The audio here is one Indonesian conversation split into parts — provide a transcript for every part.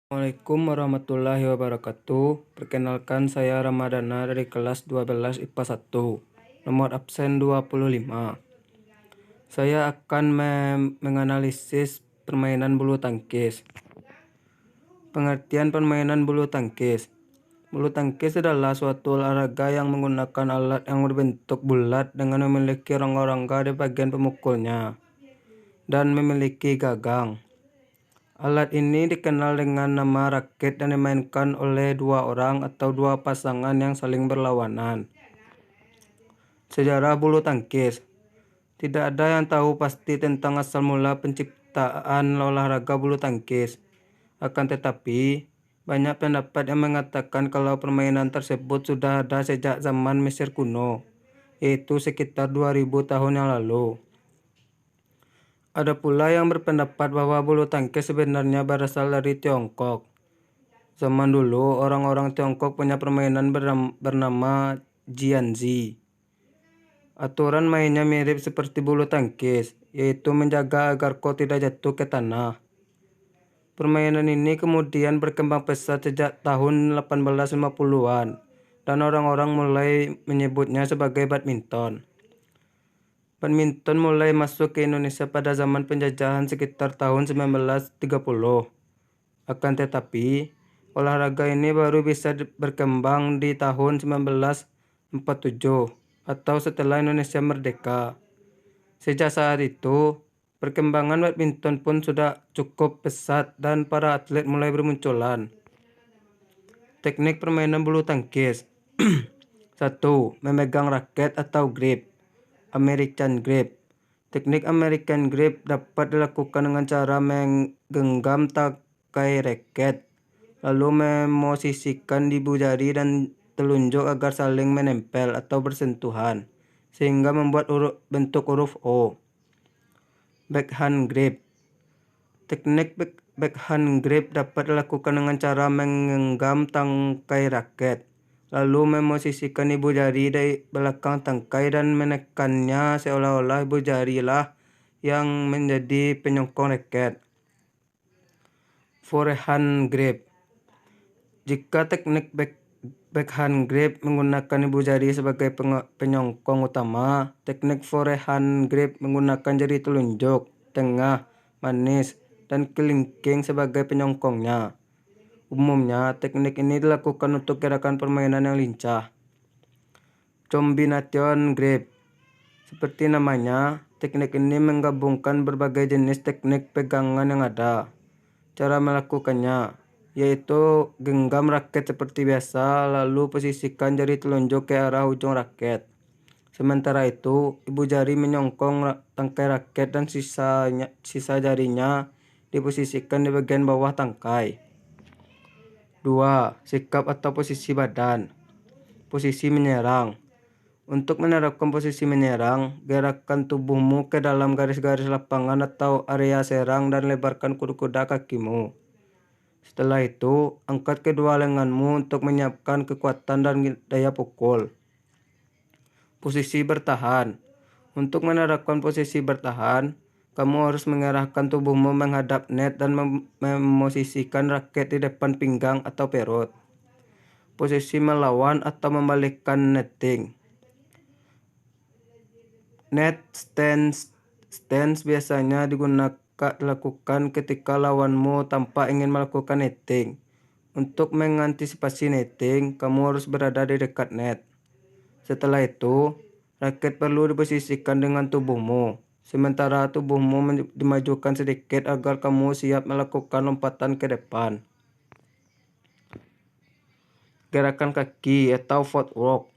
Assalamualaikum warahmatullahi wabarakatuh. Perkenalkan saya Ramadana dari kelas 12 IPA 1, nomor absen 25. Saya akan menganalisis permainan bulu tangkis. Pengertian permainan bulu tangkis. Bulu tangkis adalah suatu olahraga yang menggunakan alat yang berbentuk bulat dengan memiliki rongga-rongga di bagian pemukulnya dan memiliki gagang. Alat ini dikenal dengan nama raket dan dimainkan oleh dua orang atau dua pasangan yang saling berlawanan. Sejarah bulu tangkis. Tidak ada yang tahu pasti tentang asal mula penciptaan olahraga bulu tangkis. Akan tetapi, banyak pendapat yang mengatakan kalau permainan tersebut sudah ada sejak zaman Mesir kuno, yaitu sekitar 2000 tahun yang lalu. Ada pula yang berpendapat bahwa bulu tangkis sebenarnya berasal dari Tiongkok. Zaman dulu, orang-orang Tiongkok punya permainan bernama jianzi. Aturan mainnya mirip seperti bulu tangkis, yaitu menjaga agar kau tidak jatuh ke tanah. Permainan ini kemudian berkembang pesat sejak tahun 1850-an, dan orang-orang mulai menyebutnya sebagai badminton. Badminton mulai masuk ke Indonesia pada zaman penjajahan sekitar tahun 1930. Akan tetapi, olahraga ini baru bisa berkembang di tahun 1947 atau setelah Indonesia merdeka. Sejak saat itu, perkembangan badminton pun sudah cukup pesat dan para atlet mulai bermunculan. Teknik permainan bulu tangkis. 1. Memegang raket atau grip. American grip. Teknik American grip dapat dilakukan dengan cara menggenggam tangkai raket, lalu memosisikan ibu jari dan telunjuk agar saling menempel atau bersentuhan, sehingga membuat bentuk huruf O. Backhand grip. Teknik backhand grip dapat dilakukan dengan cara menggenggam tangkai raket, lalu memosisikan ibu jari di belakang tangkai dan menekannya seolah-olah ibu jari lah yang menjadi penyokong raket. Forehand grip. Jika teknik backhand grip menggunakan ibu jari sebagai penyokong utama, teknik forehand grip menggunakan jari telunjuk, tengah, manis, dan kelingking sebagai penyokongnya. Umumnya, teknik ini dilakukan untuk gerakan permainan yang lincah. Combination grip. Seperti namanya, teknik ini menggabungkan berbagai jenis teknik pegangan yang ada. Cara melakukannya yaitu genggam raket seperti biasa, lalu posisikan jari telunjuk ke arah ujung raket. Sementara itu, ibu jari menyongkong tangkai raket dan sisa jarinya diposisikan di bagian bawah tangkai. 2. Sikap atau posisi badan. Posisi menyerang. Untuk menerapkan posisi menyerang, gerakkan tubuhmu ke dalam garis-garis lapangan atau area serang dan lebarkan kuda kakimu. Setelah itu, angkat kedua lenganmu untuk menyiapkan kekuatan dan daya pukul. Posisi bertahan. Untuk menerapkan posisi bertahan, kamu harus mengarahkan tubuhmu menghadap net dan memosisikan raket di depan pinggang atau perut. Posisi melawan atau membalikkan netting. Net stance biasanya dilakukan ketika lawanmu tampak ingin melakukan netting. Untuk mengantisipasi netting, kamu harus berada di dekat net. Setelah itu, raket perlu diposisikan dengan tubuhmu, sementara tubuhmu dimajukan sedikit agar kamu siap melakukan lompatan ke depan. Gerakan kaki atau footwork.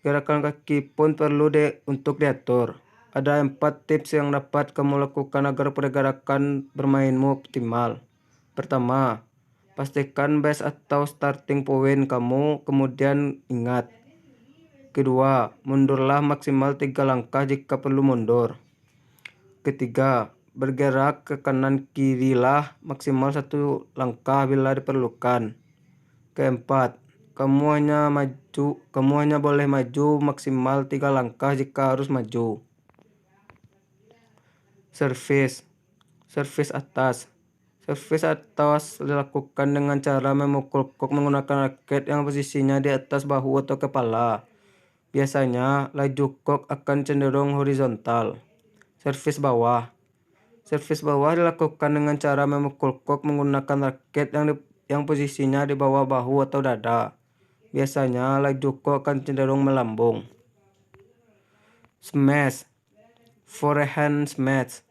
Gerakan kaki pun perlu untuk diatur. Ada 4 tips yang dapat kamu lakukan agar pergerakan bermainmu optimal. Pertama, pastikan base atau starting point kamu, kemudian ingat. Kedua, mundurlah maksimal 3 langkah jika perlu mundur. Ketiga, bergerak ke kanan kirilah maksimal 1 langkah bila diperlukan. Keempat, kamu hanya boleh maju maksimal 3 langkah jika harus maju. Servis atas. Servis atas dilakukan dengan cara memukul kok menggunakan raket yang posisinya di atas bahu atau kepala. Biasanya, laju kok akan cenderung horizontal. Servis bawah. Servis bawah dilakukan dengan cara memukul kok menggunakan raket yang posisinya di bawah bahu atau dada. Biasanya, laju kok akan cenderung melambung. Smash. Forehand smash.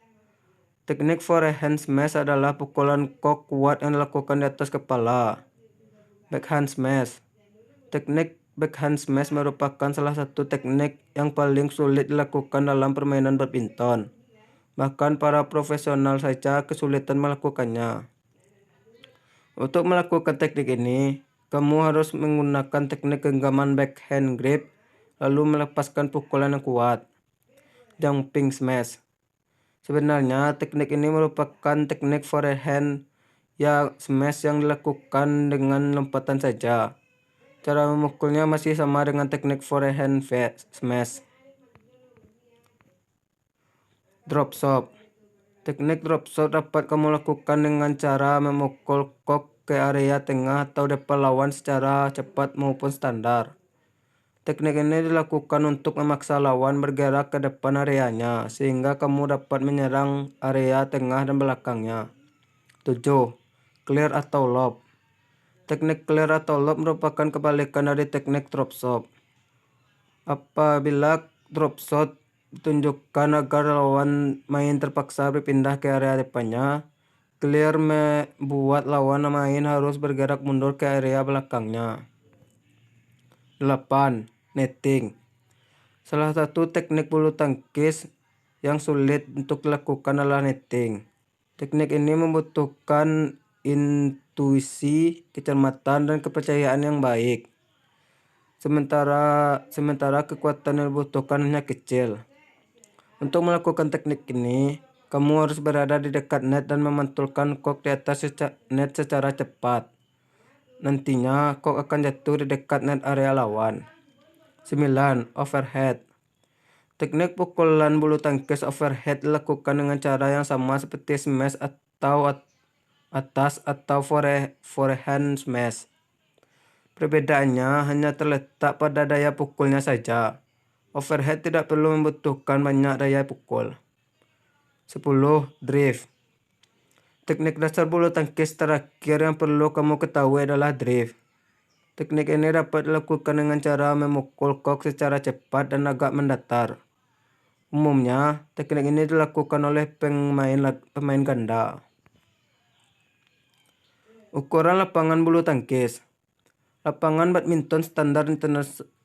Teknik forehand smash adalah pukulan kok kuat yang dilakukan di atas kepala. Backhand smash. Teknik backhand smash merupakan salah satu teknik yang paling sulit dilakukan dalam permainan badminton. Bahkan para profesional saja kesulitan melakukannya. Untuk melakukan teknik ini, kamu harus menggunakan teknik genggaman backhand grip, lalu melepaskan pukulan yang kuat. Jumping smash. Sebenarnya teknik ini merupakan teknik forehand smash yang dilakukan dengan lompatan saja. Cara memukulnya masih sama dengan teknik forehand smash. Drop shot. Teknik drop shot dapat kamu lakukan dengan cara memukul kok ke area tengah atau depan lawan secara cepat maupun standar. Teknik ini dilakukan untuk memaksa lawan bergerak ke depan areanya, sehingga kamu dapat menyerang area tengah dan belakangnya. 7. Clear atau lob. Teknik clear atau lob merupakan kebalikan dari teknik drop shot. Apabila drop shot ditunjukkan agar lawan main terpaksa berpindah ke area depannya, clear membuat lawan main harus bergerak mundur ke area belakangnya. 8. Netting. Salah satu teknik bulu tangkis yang sulit untuk dilakukan adalah netting. Teknik ini membutuhkan intuisi, kecermatan, dan kepercayaan yang baik. Sementara kekuatan yang dibutuhkan hanya kecil. Untuk melakukan teknik ini, kamu harus berada di dekat net dan memantulkan kok di atas net secara cepat. Nantinya, kok akan jatuh di dekat net area lawan. 9. Overhead. Teknik pukulan bulu tangkis overhead dilakukan dengan cara yang sama seperti smash atau atas atau forehand smash. Perbedaannya hanya terletak pada daya pukulnya saja. Overhead tidak perlu membutuhkan banyak daya pukul. 10. Drift. Teknik dasar bulu tangkis terakhir yang perlu kamu ketahui adalah drift. Teknik ini dapat dilakukan dengan cara memukul kok secara cepat dan agak mendatar. Umumnya, teknik ini dilakukan oleh pemain ganda. Ukuran lapangan bulu tangkis. Lapangan badminton standar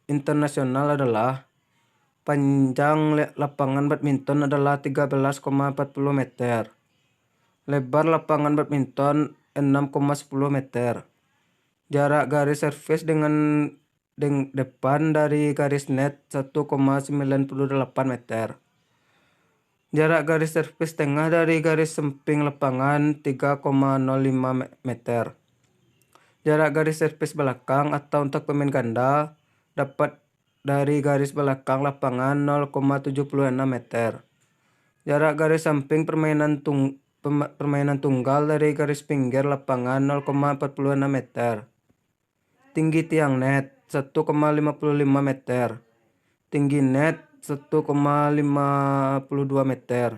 internasional adalah panjang lapangan badminton adalah 13,40 meter. Lebar lapangan badminton 6,10 meter. Jarak garis servis dengan depan dari garis net 1,98 meter. Jarak garis servis tengah dari garis samping lapangan 3,05 meter. Jarak garis servis belakang atau untuk pemain ganda dapat dari garis belakang lapangan 0,76 meter. Jarak garis samping permainan tunggal dari garis pinggir lapangan 0,46 meter. Tinggi tiang net 1,55 meter. Tinggi net 1,52 meter.